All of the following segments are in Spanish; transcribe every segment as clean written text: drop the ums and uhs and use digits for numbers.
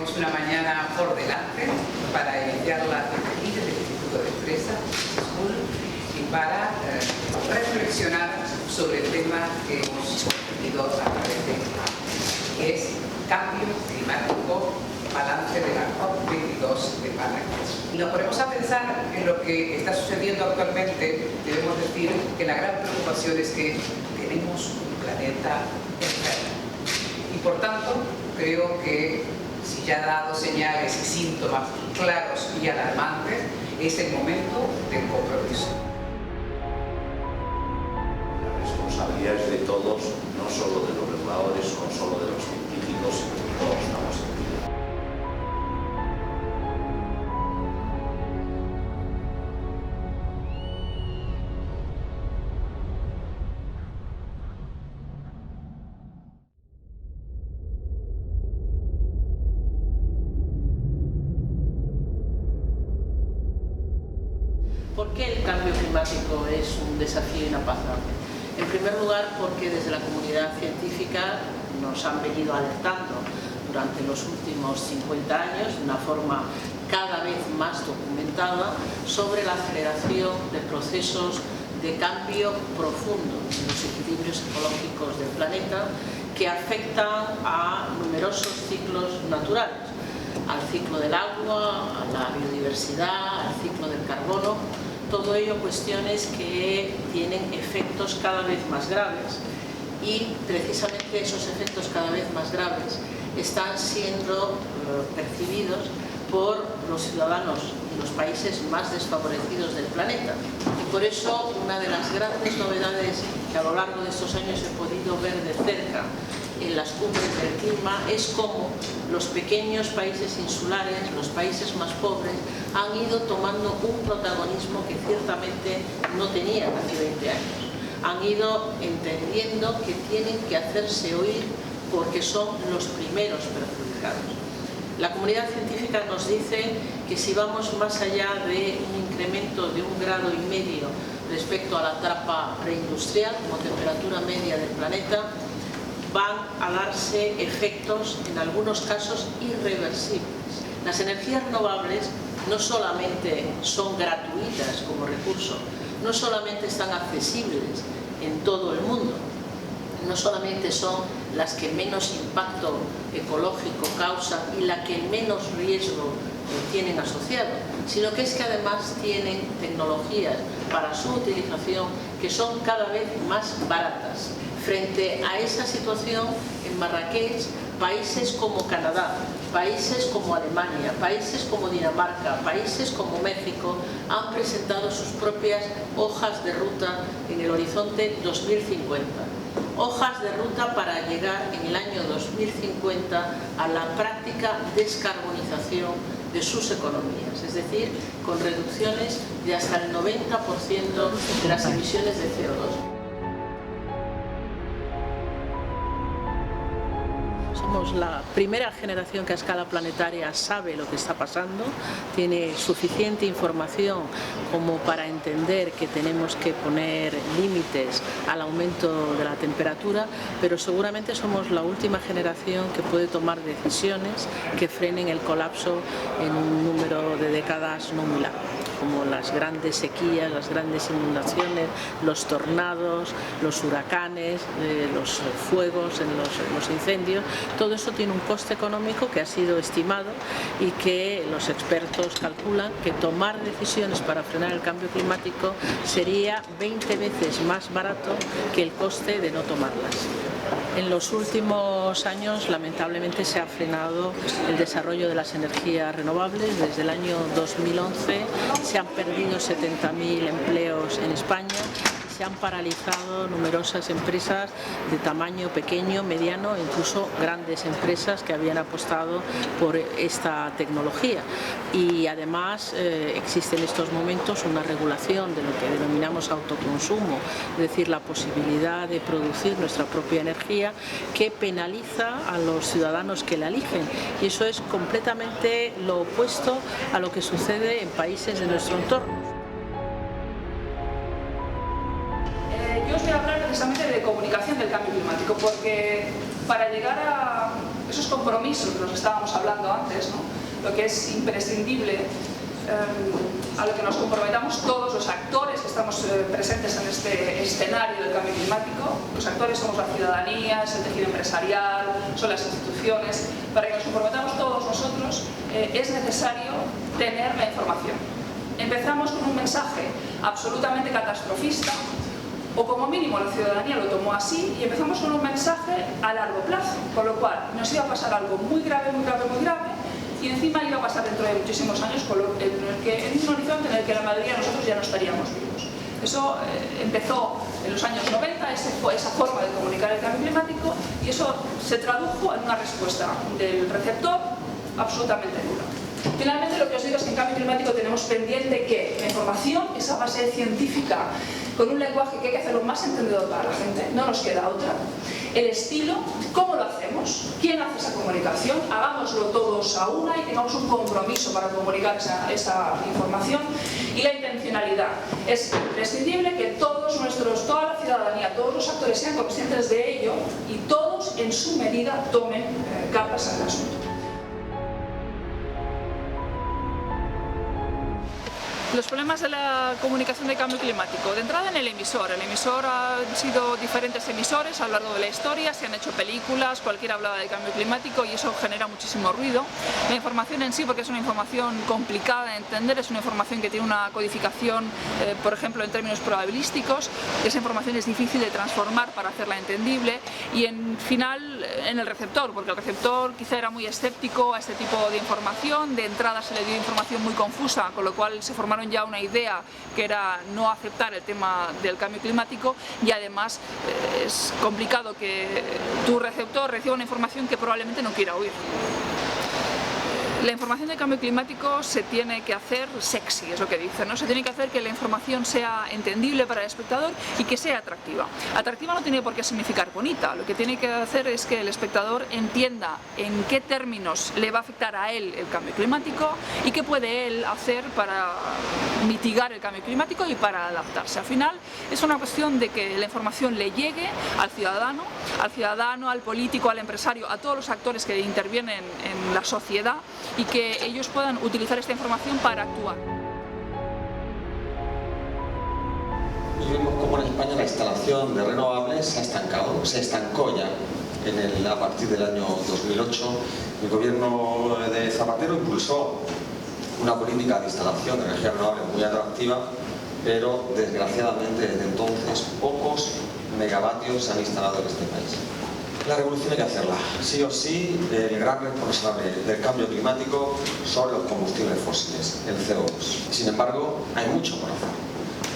tenemos una mañana por delante para iniciar las actividades del Instituto de Empresa School y para reflexionar sobre el tema que hemos tenido a través de que es cambio climático, balance de la COP22 de Marrakech. Y nos ponemos a pensar en lo que está sucediendo actualmente. Debemos decir que la gran preocupación es que tenemos un planeta enfermo. Y por tanto, creo que si ya ha dado señales y síntomas claros y alarmantes, es el momento del compromiso. La responsabilidad es de todos, no solo de los reguladores, no solo de los científicos, sino de todos estamos aquí. ¿Por qué el cambio climático es un desafío inaplazable? En primer lugar, porque desde la comunidad científica nos han venido alertando durante los últimos 50 años de una forma cada vez más documentada sobre la aceleración de procesos de cambio profundo en los equilibrios ecológicos del planeta que afectan a numerosos ciclos naturales, al ciclo del agua, a la biodiversidad, al ciclo del carbono. Todo ello cuestiones que tienen efectos cada vez más graves y precisamente esos efectos cada vez más graves están siendo percibidos por los ciudadanos y los países más desfavorecidos del planeta. Y por eso una de las grandes novedades que a lo largo de estos años he podido ver de cerca en las cumbres del clima es cómo los pequeños países insulares, los países más pobres, han ido tomando un protagonismo que ciertamente no tenían hace 20 años. Han ido entendiendo que tienen que hacerse oír porque son los primeros perjudicados. La comunidad científica nos dice que si vamos más allá de un incremento de 1,5 grados respecto a la etapa preindustrial como temperatura media del planeta, van a darse efectos, en algunos casos, irreversibles. Las energías renovables no solamente son gratuitas como recurso, no solamente están accesibles en todo el mundo, no solamente son las que menos impacto ecológico causan y las que menos riesgo tienen asociado, sino que es que además tienen tecnologías para su utilización que son cada vez más baratas. Frente a esa situación, en Marrakech, países como Canadá, países como Alemania, países como Dinamarca, países como México han presentado sus propias hojas de ruta en el horizonte 2050. Hojas de ruta para llegar en el año 2050 a la práctica descarbonización de sus economías, es decir, con reducciones de hasta el 90% de las emisiones de CO2. Somos la primera generación que a escala planetaria sabe lo que está pasando, tiene suficiente información como para entender que tenemos que poner límites al aumento de la temperatura, pero seguramente somos la última generación que puede tomar decisiones que frenen el colapso en un número de décadas no muy largo, como las grandes sequías, las grandes inundaciones, los tornados, los huracanes, los fuegos en los incendios. Todo eso tiene un coste económico que ha sido estimado y que los expertos calculan que tomar decisiones para frenar el cambio climático sería 20 veces más barato que el coste de no tomarlas. En los últimos años, lamentablemente, se ha frenado el desarrollo de las energías renovables. Desde el año 2011 se han perdido 70.000 empleos en España. Se han paralizado numerosas empresas de tamaño pequeño, mediano e incluso grandes empresas que habían apostado por esta tecnología. Y además existe en estos momentos una regulación de lo que denominamos autoconsumo, es decir, la posibilidad de producir nuestra propia energía que penaliza a los ciudadanos que la eligen. Y eso es completamente lo opuesto a lo que sucede en países de nuestro entorno. Yo os voy a hablar precisamente de comunicación del cambio climático, porque para llegar a esos compromisos de los que estábamos hablando antes, ¿no? Lo que es imprescindible, a lo que nos comprometamos todos los actores que estamos presentes en este escenario del cambio climático. Los actores somos la ciudadanía, es el tejido empresarial, son las instituciones. Para que nos comprometamos todos nosotros es necesario tener la información. Empezamos con un mensaje absolutamente catastrofista, o como mínimo la ciudadanía lo tomó así, y empezamos con un mensaje a largo plazo, con lo cual nos iba a pasar algo muy grave, muy grave, muy grave, y encima iba a pasar dentro de muchísimos años en un horizonte en el que la mayoría de nosotros ya no estaríamos vivos. Eso empezó en los años 90, esa forma de comunicar el cambio climático, y eso se tradujo en una respuesta del receptor absolutamente nula. Finalmente, lo que os digo es que en cambio climático tenemos pendiente que la información, esa base científica, con un lenguaje que hay que hacerlo más entendedor para la gente, no nos queda otra. El estilo, ¿cómo lo hacemos? ¿Quién hace esa comunicación? Hagámoslo todos a una y tengamos un compromiso para comunicar esa información. Y la intencionalidad. Es imprescindible que toda la ciudadanía, todos los actores sean conscientes de ello y todos en su medida tomen cartas en el asunto. Los problemas de la comunicación de cambio climático. De entrada en el emisor. El emisor han sido diferentes emisores a lo largo de la historia, se han hecho películas, cualquiera hablaba de cambio climático y eso genera muchísimo ruido. La información en sí, porque es una información complicada de entender, es una información que tiene una codificación, por ejemplo, en términos probabilísticos. Esa información es difícil de transformar para hacerla entendible y en final en el receptor, porque el receptor quizá era muy escéptico a este tipo de información, de entrada se le dio información muy confusa, con lo cual se formaron ya una idea que era no aceptar el tema del cambio climático y además es complicado que tu receptor reciba una información que probablemente no quiera oír. La información de cambio climático se tiene que hacer sexy, es lo que dicen, ¿no? Se tiene que hacer que la información sea entendible para el espectador y que sea atractiva. Atractiva no tiene por qué significar bonita, lo que tiene que hacer es que el espectador entienda en qué términos le va a afectar a él el cambio climático y qué puede él hacer para mitigar el cambio climático y para adaptarse. Al final es una cuestión de que la información le llegue al ciudadano, al político, al empresario, a todos los actores que intervienen en la sociedad y que ellos puedan utilizar esta información para actuar. Y vemos cómo en España la instalación de renovables se ha estancado, se estancó ya a partir del año 2008. El gobierno de Zapatero impulsó una política de instalación de energía renovable muy atractiva, pero desgraciadamente desde entonces pocos megavatios se han instalado en este país. La revolución hay que hacerla, sí o sí. El gran responsable del cambio climático son los combustibles fósiles, el CO2. Sin embargo, hay mucho por hacer.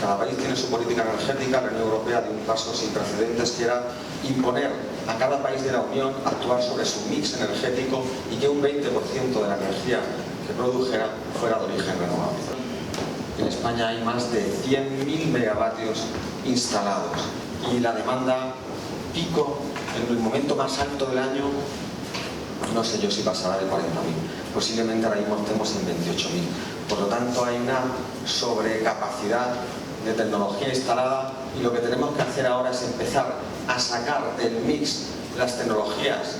Cada país tiene su política energética. La Unión Europea dio un paso sin precedentes, que era imponer a cada país de la Unión actuar sobre su mix energético y que un 20% de la energía que produjera fuera de origen renovable. En España hay más de 100.000 megavatios instalados y la demanda pico en el momento más alto del año, no sé yo si pasará de 40.000, posiblemente ahora mismo estemos en 28.000. Por lo tanto hay una sobrecapacidad de tecnología instalada y lo que tenemos que hacer ahora es empezar a sacar del mix las tecnologías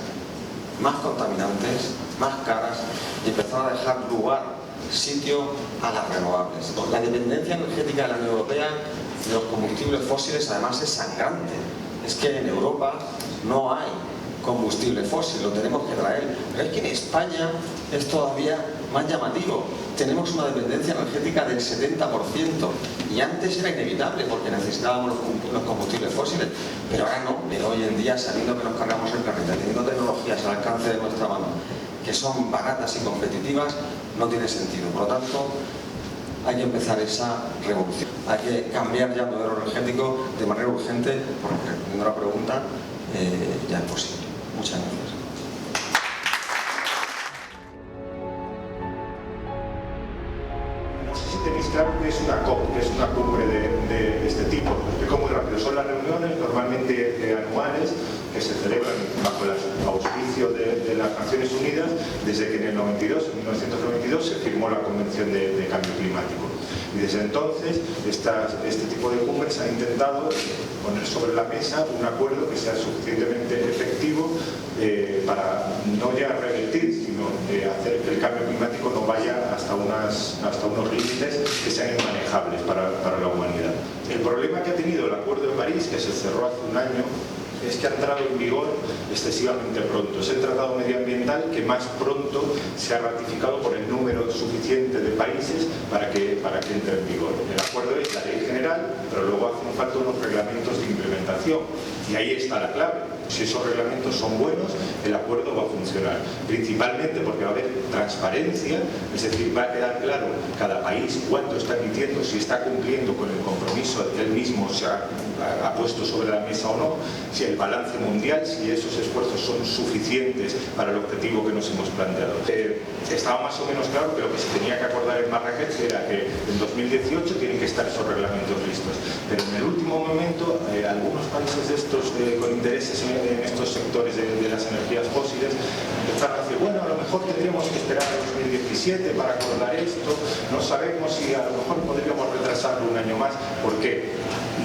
más contaminantes, más caras y empezar a dejar sitio a las renovables. La dependencia energética de la Unión Europea de los combustibles fósiles además es sangrante. Es que en Europa no hay combustible fósil, lo tenemos que traer. Pero es que en España es todavía más llamativo. Tenemos una dependencia energética del 70% y antes era inevitable porque necesitábamos los combustibles fósiles, pero ahora no. Pero hoy en día, sabiendo que nos cargamos el planeta, teniendo tecnologías al alcance de nuestra mano que son baratas y competitivas, no tiene sentido. Por lo tanto, hay que empezar esa revolución. Hay que cambiar ya el modelo energético de manera urgente, porque respondiendo a la pregunta, ya es posible. Muchas gracias. No sé si tenéis claro que es una COP, que es una cumbre de este tipo. Os explico muy rápido. Son las reuniones normalmente anuales que se celebran bajo el auspicio de las Naciones Unidas desde que en 1992 se firmó la Convención de Cambio Climático. Y desde entonces este tipo de cumbres ha intentado poner sobre la mesa un acuerdo que sea suficientemente efectivo para no ya revertir, sino hacer que el cambio climático no vaya hasta unos límites que sean inmanejables para la humanidad. El problema que ha tenido el Acuerdo de París, que se cerró hace un año, es que ha entrado en vigor excesivamente pronto. Es el tratado medioambiental que más pronto se ha ratificado por el número suficiente de países para que entre en vigor. El acuerdo es la ley general, pero luego hacen falta unos reglamentos de implementación. Y ahí está la clave. Si esos reglamentos son buenos, el acuerdo va a funcionar. Principalmente porque va a haber transparencia, es decir, va a quedar claro cada país cuánto está emitiendo, si está cumpliendo con el compromiso que él mismo se ha puesto sobre la mesa o no, si el balance mundial, si esos esfuerzos son suficientes para el objetivo que nos hemos planteado. Estaba más o menos claro que lo que se tenía que acordar en Marrakech era que en 2018 tienen que estar esos reglamentos listos. Pero en el último momento, algunos países de estos con intereses en estos sectores de las energías fósiles empezaron a decir, bueno, a lo mejor tendríamos que esperar a 2017 para acordar esto, no sabemos si a lo mejor podríamos retrasarlo un año más. ¿Por qué?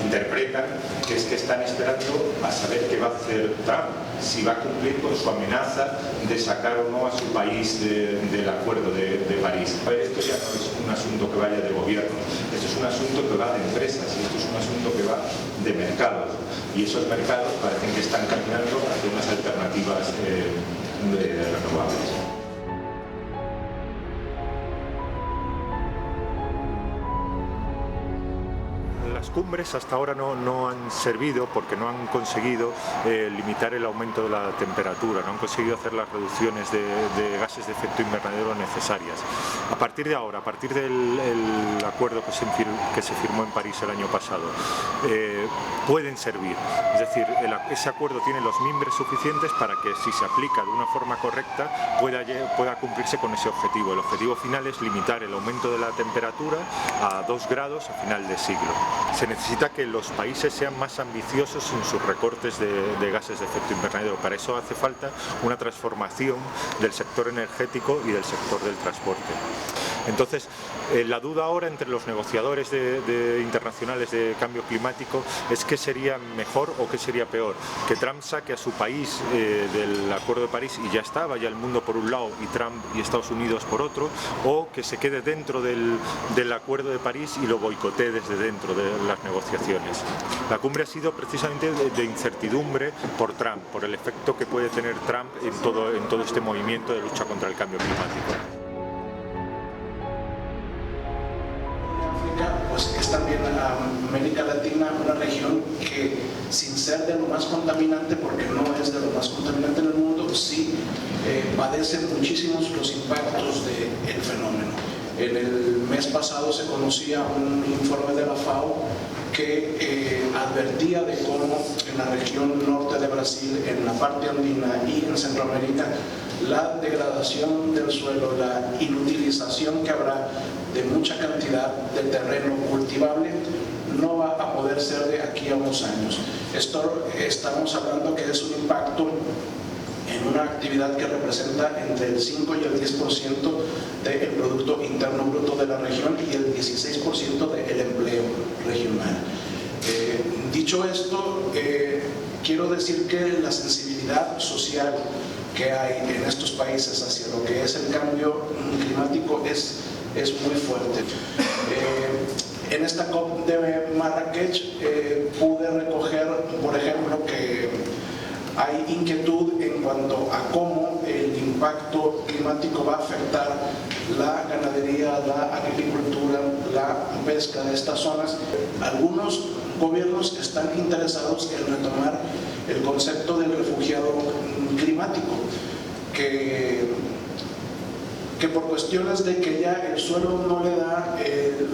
Interpretan que es que están esperando a saber qué va a hacer Trump, si va a cumplir con su amenaza de sacar o no a su país del Acuerdo de París. A ver, esto ya no es un asunto que vaya de gobierno, esto es un asunto que va de empresas y esto es un asunto que va de mercados. Y esos mercados parecen que están caminando hacia unas alternativas renovables. Las cumbres hasta ahora no han servido porque no han conseguido limitar el aumento de la temperatura, no han conseguido hacer las reducciones de gases de efecto invernadero necesarias. A partir de ahora, a partir del acuerdo que se firmó en París el año pasado, pueden servir. Es decir, ese acuerdo tiene los mimbres suficientes para que, si se aplica de una forma correcta, pueda cumplirse con ese objetivo. El objetivo final es limitar el aumento de la temperatura a 2 grados a final de siglo. Se necesita que los países sean más ambiciosos en sus recortes de gases de efecto invernadero. Para eso hace falta una transformación del sector energético y del sector del transporte. Entonces, la duda ahora entre los negociadores internacionales de cambio climático es qué sería mejor o qué sería peor. Que Trump saque a su país del Acuerdo de París y ya está, vaya el mundo por un lado y Trump y Estados Unidos por otro, o que se quede dentro del Acuerdo de París y lo boicotee desde dentro de las negociaciones. La cumbre ha sido precisamente de incertidumbre por Trump, por el efecto que puede tener Trump en todo este movimiento de lucha contra el cambio climático. Pues es también América Latina una región que, sin ser de lo más contaminante, porque no es de lo más contaminante en el mundo, sí padece muchísimos los impactos del fenómeno. En el mes pasado se conocía un informe de la FAO que advertía de cómo en la región norte de Brasil, en la parte andina y en Centroamérica, la degradación del suelo, la inutilización que habrá de mucha cantidad de terreno cultivable no va a poder ser de aquí a unos años. Esto estamos hablando que es un impacto en una actividad que representa entre el 5 y el 10% del Producto Interno Bruto de la región y el 16% del empleo regional. Dicho esto, quiero decir que la sensibilidad social que hay en estos países hacia lo que es el cambio climático es muy fuerte. En esta COP de Marrakech pude recoger, por ejemplo, que hay inquietud en cuanto a cómo el impacto climático va a afectar la ganadería, la agricultura, la pesca de estas zonas. Algunos gobiernos están interesados en retomar el concepto del refugiado climático, que por cuestiones de que ya el suelo no le da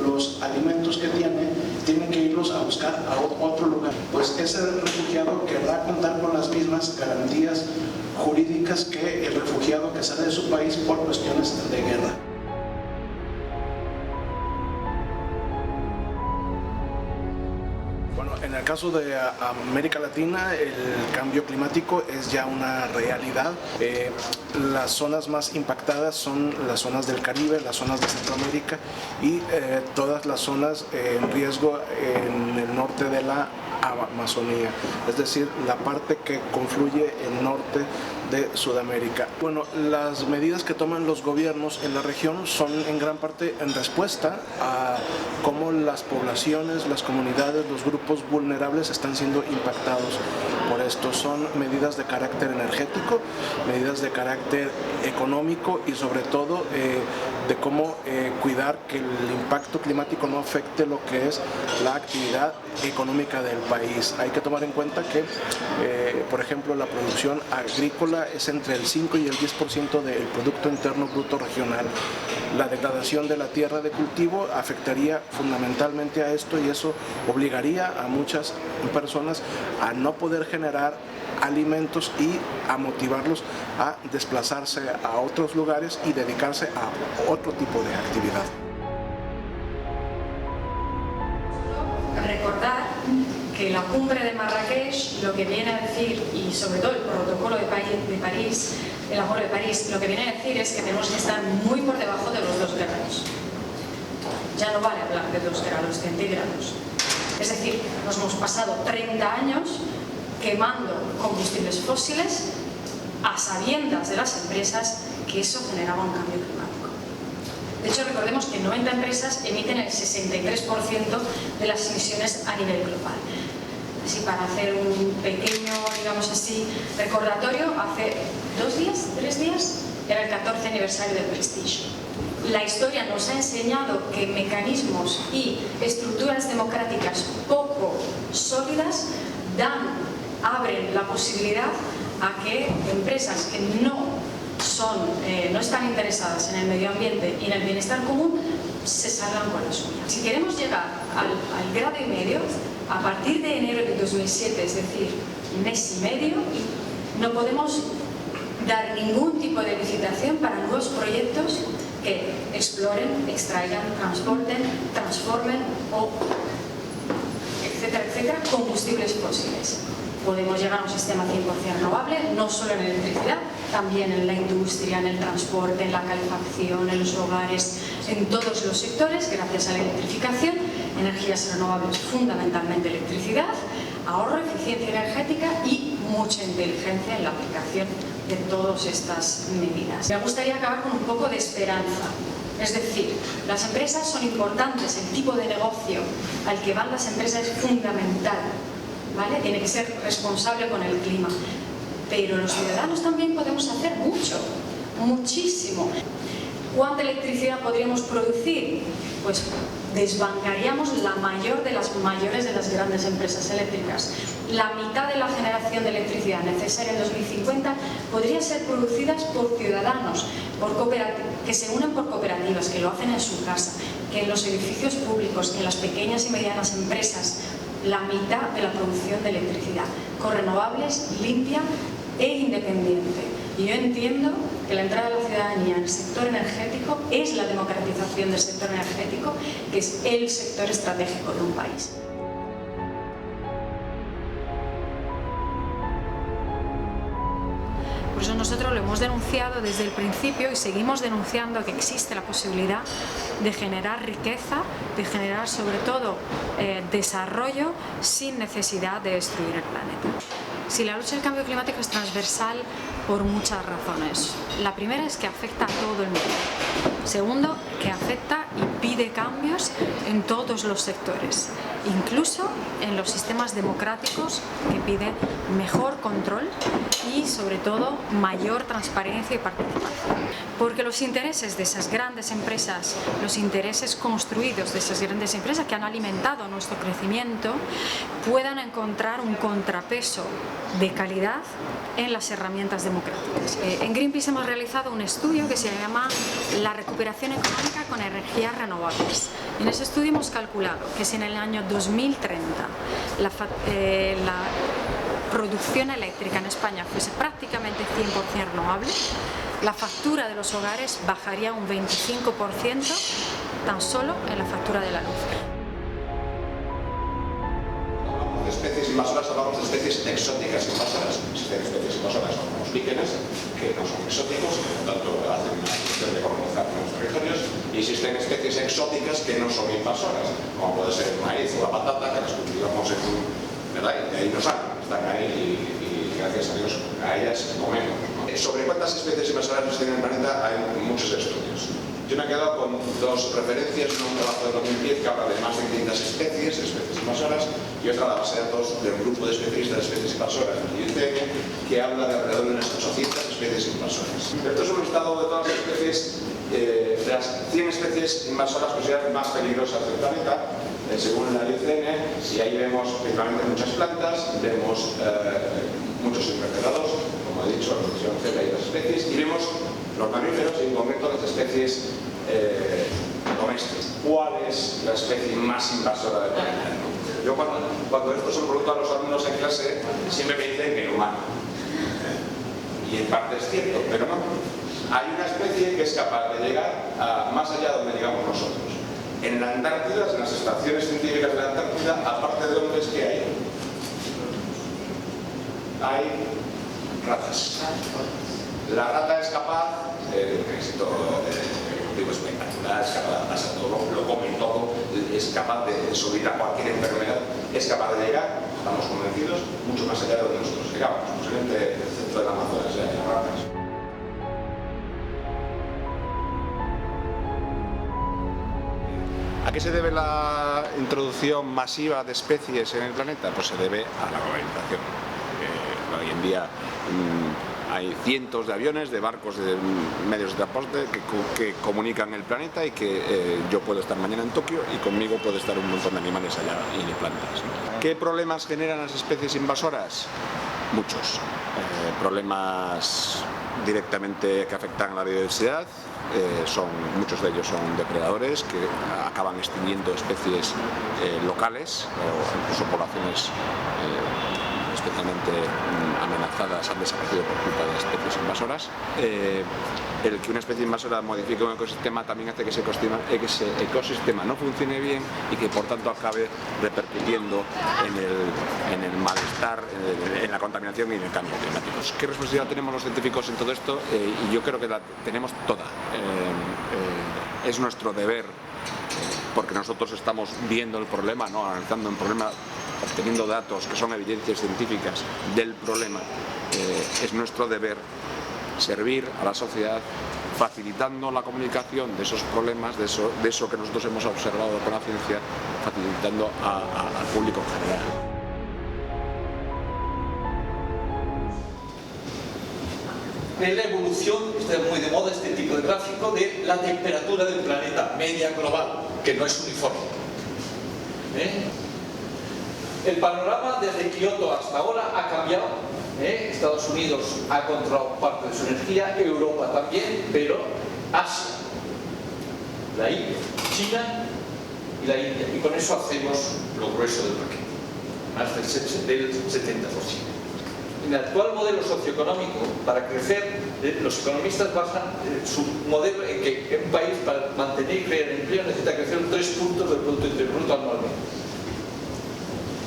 los alimentos que tiene que irlos a buscar a otro lugar. Pues ese refugiado querrá contar con las mismas garantías jurídicas que el refugiado que sale de su país por cuestiones de guerra. Bueno, en el caso de América Latina, el cambio climático es ya una realidad. Las zonas más impactadas son las zonas del Caribe, las zonas de Centroamérica y todas las zonas en riesgo en el norte de la Amazonía, es decir, la parte que confluye el norte de Sudamérica. Bueno, las medidas que toman los gobiernos en la región son en gran parte en respuesta a cómo las poblaciones, las comunidades, los grupos vulnerables están siendo impactados por esto. Son medidas de carácter energético, medidas de carácter económico y sobre todo de cómo cuidar que el impacto climático no afecte lo que es la actividad económica del país. Hay que tomar en cuenta que, por ejemplo, la producción agrícola es entre el 5 y el 10% del Producto Interno Bruto regional. La degradación de la tierra de cultivo afectaría fundamentalmente a esto y eso obligaría a muchas personas a no poder generar alimentos y a motivarlos a desplazarse a otros lugares y dedicarse a otro tipo de actividad. Recordar que la cumbre de Marrakech lo que viene a decir, y sobre todo el protocolo de París, el Acuerdo de París, lo que viene a decir es que tenemos que estar muy por debajo de los 2 grados. Ya no vale hablar de 2 grados centígrados. Es decir, nos hemos pasado 30 años quemando combustibles fósiles a sabiendas de las empresas que eso generaba un cambio climático. De hecho, recordemos que 90 empresas emiten el 63% de las emisiones a nivel global. Así, para hacer un pequeño, digamos así, recordatorio, hace 2 días, 3 días, era el 14 aniversario del Prestige. La historia nos ha enseñado que mecanismos y estructuras democráticas poco sólidas abren la posibilidad a que empresas que no están interesadas en el medio ambiente y en el bienestar común se salgan con la suya. Si queremos llegar al grado y medio, a partir de enero de 2007, es decir, mes y medio, no podemos dar ningún tipo de licitación para nuevos proyectos que exploren, extraigan, transporten, transformen o etcétera, etcétera, combustibles fósiles. Podemos llegar a un sistema 100% renovable, no solo en electricidad, también en la industria, en el transporte, en la calefacción, en los hogares, en todos los sectores, gracias a la electrificación, energías renovables, fundamentalmente electricidad, ahorro, eficiencia energética y mucha inteligencia en la aplicación de todas estas medidas. Me gustaría acabar con un poco de esperanza. Es decir, las empresas son importantes, el tipo de negocio al que van las empresas es fundamental, ¿vale? Tiene que ser responsable con el clima. Pero los ciudadanos también podemos hacer mucho, muchísimo. ¿Cuánta electricidad podríamos producir? Pues desbancaríamos la mayor de las mayores de las grandes empresas eléctricas. La mitad de la generación de electricidad necesaria en 2050 podría ser producidas por ciudadanos, que se unen por cooperativas, que lo hacen en su casa, que en los edificios públicos, que en las pequeñas y medianas empresas, la mitad de la producción de electricidad, con renovables, limpia e independiente. Y yo entiendo que la entrada de la ciudadanía en el sector energético es la democratización del sector energético, que es el sector estratégico de un país. Por eso nosotros lo hemos denunciado desde el principio y seguimos denunciando que existe la posibilidad de generar riqueza, de generar sobre todo desarrollo sin necesidad de destruir el planeta. Si la lucha del cambio climático es transversal por muchas razones. La primera es que afecta a todo el mundo. Segundo, que afecta y pide cambios en todos los sectores, incluso en los sistemas democráticos, que pide mejor control y sobre todo mayor transparencia y participación. Porque los intereses de esas grandes empresas, los intereses construidos de esas grandes empresas que han alimentado nuestro crecimiento, puedan encontrar un contrapeso de calidad en las herramientas democráticas. En Greenpeace hemos realizado un estudio que se llama La recuperación económica con energías renovables. En ese estudio hemos calculado que si en el año 2030 la producción eléctrica en España fuese prácticamente 100% renovable, la factura de los hogares bajaría un 25% tan solo en la factura de la luz. De especies invasoras hablamos de especies exóticas invasoras. Existen especies invasoras como los líquenes, que no son exóticos, y por tanto hacen una cuestión de colonizar nuevos territorios, y existen especies exóticas que no son invasoras, como puede ser el maíz o la patata, que las cultivamos ¿verdad? Y de ahí nos salen, están ahí y gracias a Dios a ellas comemos, ¿no? sobre cuántas especies invasoras existen en el planeta hay muchos estudios. Yo me he quedado con dos referencias, una un trabajo de 2010 que habla de más de 500 especies invasoras, y otra la base de datos del grupo de especialistas de especies invasoras del IUCN, que habla de alrededor de unas 800 especies invasoras. Esto es un listado de todas las especies, de las 100 especies invasoras consideradas más peligrosas del planeta, según la IUCN, y ahí vemos principalmente muchas plantas, vemos muchos invertebrados, como he dicho, la reproducción celular y otras especies, y vemos los mamíferos y en concreto las especies domésticas. ¿Cuál es la especie más invasora del planeta? Yo cuando esto se lo pregunto a los alumnos en clase, siempre me dicen que el humano. Y en parte es cierto, pero no. Hay una especie que es capaz de llegar más allá de donde llegamos nosotros. En la Antártida, en las estaciones científicas de la Antártida, aparte de hombres, ¿qué hay? Hay ratas. La rata es capaz, éxito evolutivo espectacular, es capaz de adaptarse a todo, lo come todo, es capaz de sobrevivir a cualquier enfermedad, es capaz de llegar, estamos convencidos, mucho más allá de donde nosotros llegamos, posiblemente el centro del Amazonas de las ratas. ¿A qué se debe la introducción masiva de especies en el planeta? Pues se debe a la globalización. Hoy en día hay cientos de aviones, de barcos, de medios de transporte que comunican el planeta y que yo puedo estar mañana en Tokio y conmigo puede estar un montón de animales allá y de plantas. ¿Qué problemas generan las especies invasoras? Muchos. Problemas directamente que afectan a la biodiversidad, muchos de ellos son depredadores que acaban extinguiendo especies locales o incluso poblaciones especialmente amenazadas han desaparecido por culpa de especies invasoras. El que una especie invasora modifique un ecosistema también hace que ese ecosistema no funcione bien y que por tanto acabe repercutiendo en el malestar, en la contaminación y en el cambio climático. ¿Qué responsabilidad tenemos los científicos en todo esto? Y yo creo que la tenemos toda. Es nuestro deber, porque nosotros estamos viendo el problema, ¿no? Analizando el problema, obteniendo datos que son evidencias científicas del problema. Es nuestro deber servir a la sociedad facilitando la comunicación de esos problemas, de eso que nosotros hemos observado con la ciencia, facilitando al público en general. Es la evolución, está muy de moda este tipo de gráfico, de la temperatura del planeta media global, que no es uniforme. El panorama desde Kioto hasta ahora ha cambiado. Estados Unidos ha controlado parte de su energía, Europa también, pero Asia, la India, China y la India. Y con eso hacemos lo grueso del paquete, más del 70%. En el actual modelo socioeconómico, para crecer, los economistas basan su modelo en que un país, para mantener y crear empleo, necesita crecer 3 puntos del Producto Interior Bruto anualmente.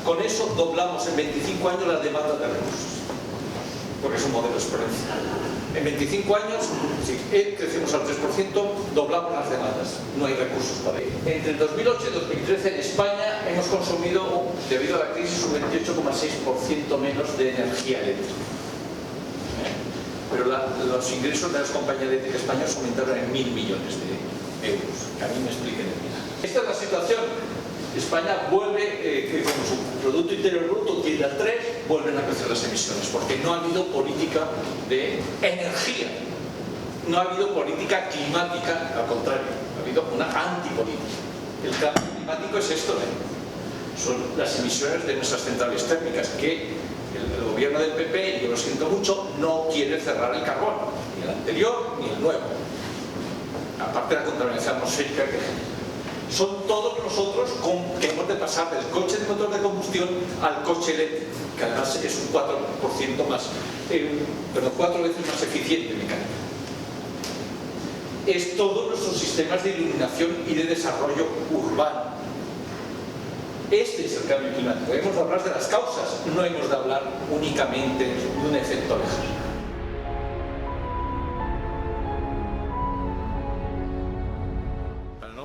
Con eso doblamos en 25 años la demanda de recursos, porque es un modelo exponencial. En 25 años, si crecemos al 3%, doblamos las demandas, no hay recursos para ello. Entre el 2008 y 2013 en España hemos consumido, debido a la crisis, un 28,6% menos de energía eléctrica. Pero los ingresos de las compañías eléctricas españolas aumentaron en 1.000 millones de euros. Que a mí me expliquen el milagro. Esta es la situación. España vuelve, como su Producto Interior Bruto tiende al 3, vuelven a crecer las emisiones, porque no ha habido política de energía, no ha habido política climática, al contrario, ha habido una antipolítica. El cambio climático es esto, son las emisiones de nuestras centrales térmicas, que el gobierno del PP, y yo lo siento mucho, no quiere cerrar el carbón, ni el anterior ni el nuevo. Aparte de la contaminación atmosférica que son todos nosotros que hemos de pasar del coche de motor de combustión al coche eléctrico, que además es un 4% más, 4 veces más eficiente mecánica. Es todos nuestros sistemas de iluminación y de desarrollo urbano. Este es el cambio climático. Hemos de hablar de las causas, no hemos de hablar únicamente de un efecto lejano.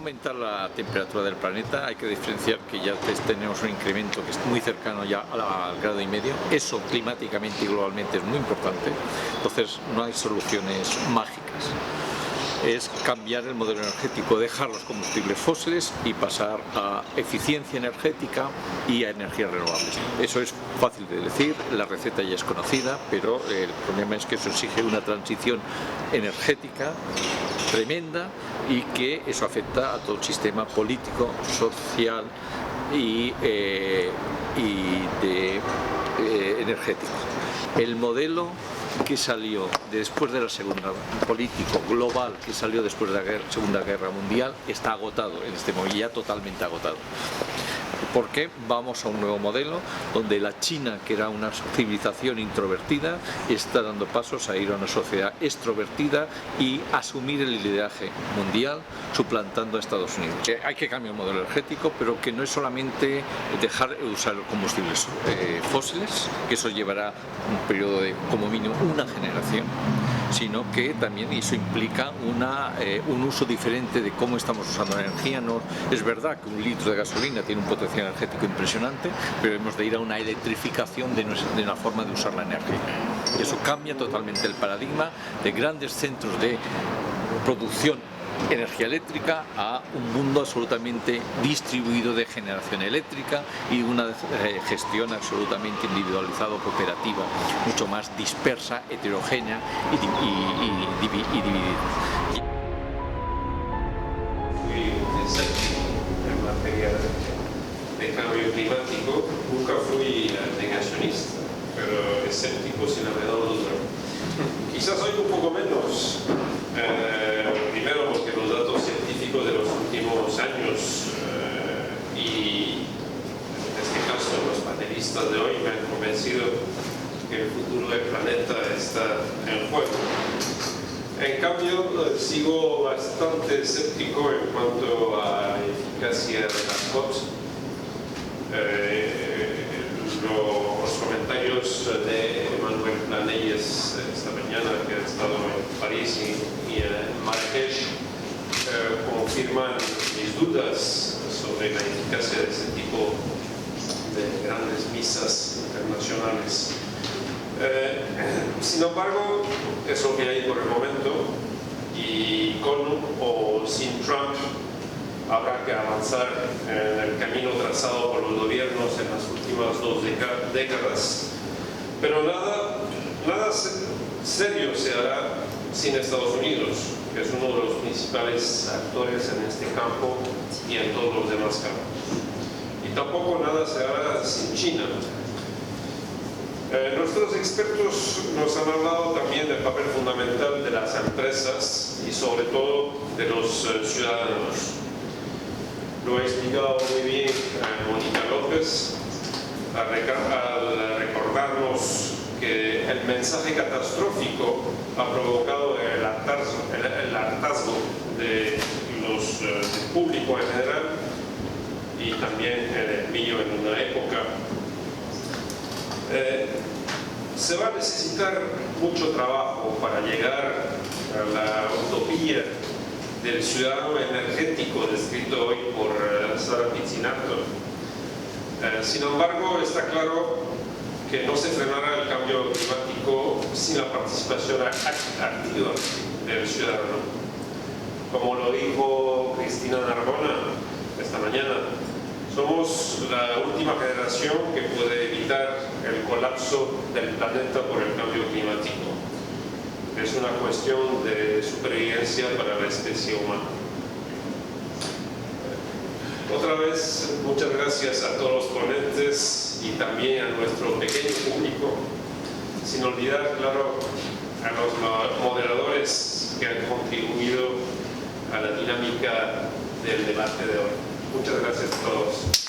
aumentar la temperatura del planeta, hay que diferenciar que ya tenemos un incremento que es muy cercano ya al grado y medio. Eso climáticamente y globalmente es muy importante, entonces no hay soluciones mágicas. Es cambiar el modelo energético, dejar los combustibles fósiles y pasar a eficiencia energética y a energías renovables. Eso es fácil de decir, la receta ya es conocida, pero el problema es que eso exige una transición energética tremenda y que eso afecta a todo el sistema político, social y energético. El modelo que salió después de la segunda político global que salió después de la Segunda Guerra Mundial está agotado en este momento, ya totalmente agotado. Porque vamos a un nuevo modelo donde la China, que era una civilización introvertida, está dando pasos a ir a una sociedad extrovertida y asumir el lideraje mundial, suplantando a Estados Unidos. Hay que cambiar el modelo energético, pero que no es solamente dejar de usar combustibles fósiles, que eso llevará un periodo de como mínimo una generación, sino que también eso implica un uso diferente de cómo estamos usando la energía. No, es verdad que un litro de gasolina tiene un potencial energético impresionante, pero hemos de ir a una electrificación de la forma de usar la energía. Eso cambia totalmente el paradigma de grandes centros de producción energía eléctrica a un mundo absolutamente distribuido de generación eléctrica y una gestión absolutamente individualizada, cooperativa, mucho más dispersa, heterogénea y dividida. En materia de cambio climático nunca fui negacionista, pero escéptico sin la menor duda. Quizás hoy un poco menos. Primero porque los datos científicos de los últimos años y en este caso los panelistas de hoy me han convencido que el futuro del planeta está en juego. En cambio, sigo bastante escéptico en cuanto a la eficacia de las COP. Los comentarios de Manuel Planelles esta mañana, que ha estado en París y en Marrakech, confirman mis dudas sobre la eficacia de este tipo de grandes misas internacionales. Sin embargo, es lo que hay por el momento, y con o sin Trump habrá que avanzar en el camino trazado por los gobiernos en las últimas 2 décadas, pero nada serio se hará sin Estados Unidos, que es uno de los principales actores en este campo y en todos los demás campos. Y tampoco nada se hará sin China. Nuestros expertos nos han hablado también del papel fundamental de las empresas y sobre todo de los ciudadanos. Lo ha explicado muy bien Mónica López al recordarnos que el mensaje catastrófico ha provocado el hartazgo del público en general y también el mío en una época. Se va a necesitar mucho trabajo para llegar a la utopía del ciudadano energético descrito hoy por Sara Pizzinato. Sin embargo, está claro que no se frenará el cambio climático sin la participación activa del ciudadano. Como lo dijo Cristina Narbona esta mañana, somos la última generación que puede evitar el colapso del planeta por el cambio climático. Es una cuestión de supervivencia para la especie humana. Otra vez, muchas gracias a todos los ponentes y también a nuestro pequeño público, sin olvidar, claro, a los moderadores que han contribuido a la dinámica del debate de hoy. Muchas gracias a todos.